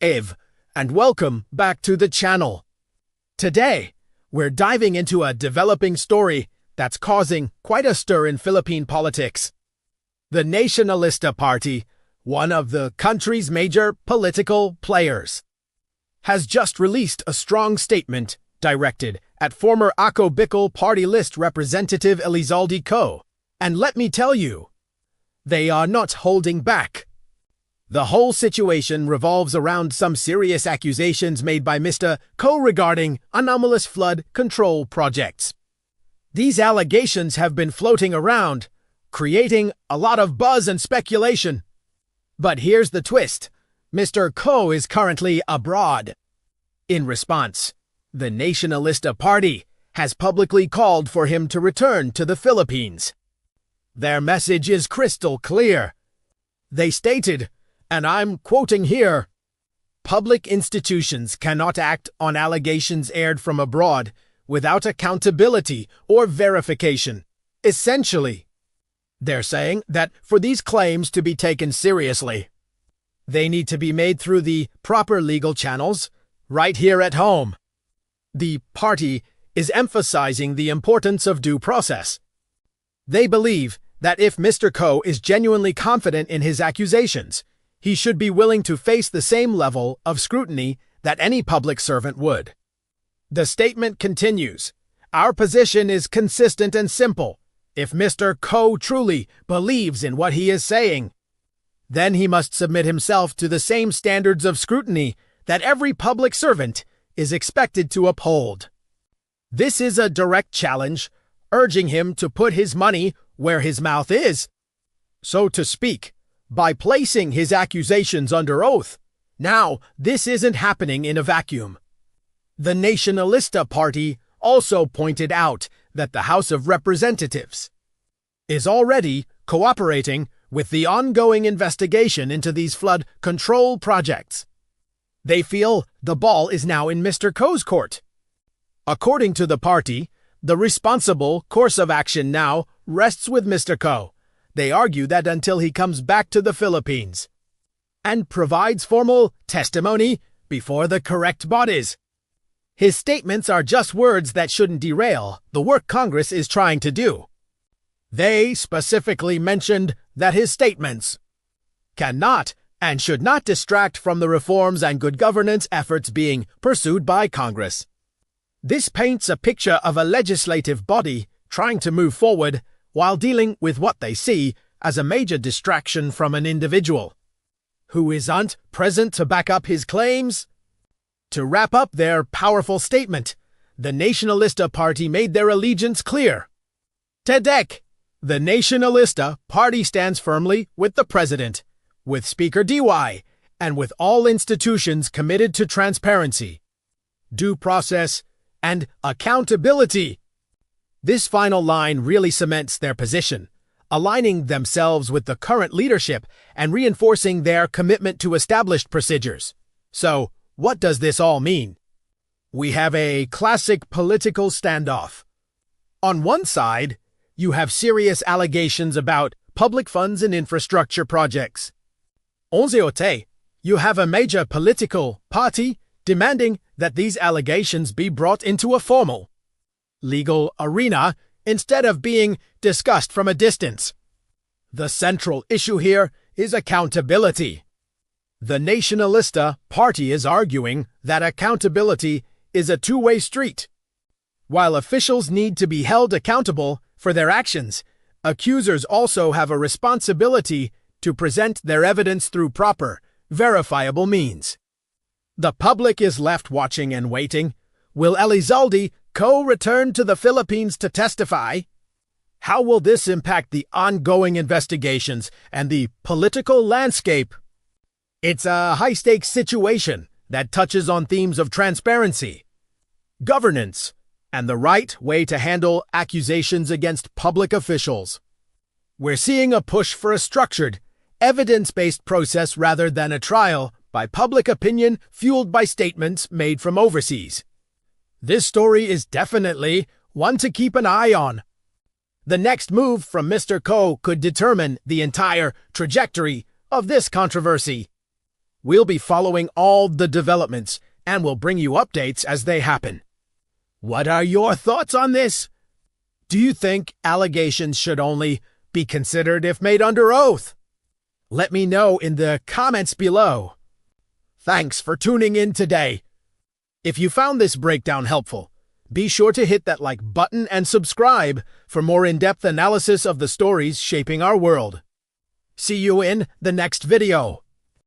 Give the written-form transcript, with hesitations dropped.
Ev, and welcome back to the channel. Today, we're diving into a developing story that's causing quite a stir in Philippine politics. The Nacionalista Party, one of the country's major political players, has just released a strong statement directed at former Ako Bicol party list representative Elizaldy Co. And let me tell you, they are not holding back. The whole situation revolves around some serious accusations made by Mr. Co regarding anomalous flood control projects. These allegations have been floating around, creating a lot of buzz and speculation. But here's the twist. Mr. Co is currently abroad. In response, the Nacionalista Party has publicly called for him to return to the Philippines. Their message is crystal clear. They stated, and I'm quoting here, "Public institutions cannot act on allegations aired from abroad without accountability or verification." Essentially, they're saying that for these claims to be taken seriously, they need to be made through the proper legal channels right here at home. The party is emphasizing the importance of due process. They believe that if Mr. Co is genuinely confident in his accusations, he should be willing to face the same level of scrutiny that any public servant would. The statement continues, "Our position is consistent and simple. If Mr. Co truly believes in what he is saying, then he must submit himself to the same standards of scrutiny that every public servant is expected to uphold." This is a direct challenge, urging him to put his money where his mouth is, so to speak, by placing his accusations under oath. Now, this isn't happening in a vacuum. The Nacionalista Party also pointed out that the House of Representatives is already cooperating with the ongoing investigation into these flood control projects. They feel the ball is now in Mr. Co's court. According to the party, the responsible course of action now rests with Mr. Co. They argue that until he comes back to the Philippines and provides formal testimony before the correct bodies, his statements are just words that shouldn't derail the work Congress is trying to do. They specifically mentioned that his statements cannot and should not distract from the reforms and good governance efforts being pursued by Congress. This paints a picture of a legislative body trying to move forward while dealing with what they see as a major distraction from an individual who isn't present to back up his claims. To wrap up their powerful statement, the Nacionalista Party made their allegiance clear. TEDEC, the Nacionalista Party stands firmly with the President, with Speaker DY, and with all institutions committed to transparency, due process, and accountability. This final line really cements their position, aligning themselves with the current leadership and reinforcing their commitment to established procedures. So, what does this all mean? We have a classic political standoff. On one side, you have serious allegations about public funds and infrastructure projects. On the other, you have a major political party demanding that these allegations be brought into a formal legal arena instead of being discussed from a distance. The central issue here is accountability. The Nacionalista Party is arguing that accountability is a two-way street. While officials need to be held accountable for their actions, accusers also have a responsibility to present their evidence through proper, verifiable means. The public is left watching and waiting. Will Elizaldy Co return to the Philippines to testify? How will this impact the ongoing investigations and the political landscape? It's a high-stakes situation that touches on themes of transparency, governance, and the right way to handle accusations against public officials. We're seeing a push for a structured, evidence-based process rather than a trial by public opinion fueled by statements made from overseas. This story is definitely one to keep an eye on. The next move from Mr. Co could determine the entire trajectory of this controversy. We'll be following all the developments and will bring you updates as they happen. What are your thoughts on this? Do you think allegations should only be considered if made under oath? Let me know in the comments below. Thanks for tuning in today. If you found this breakdown helpful, be sure to hit that like button and subscribe for more in-depth analysis of the stories shaping our world. See you in the next video.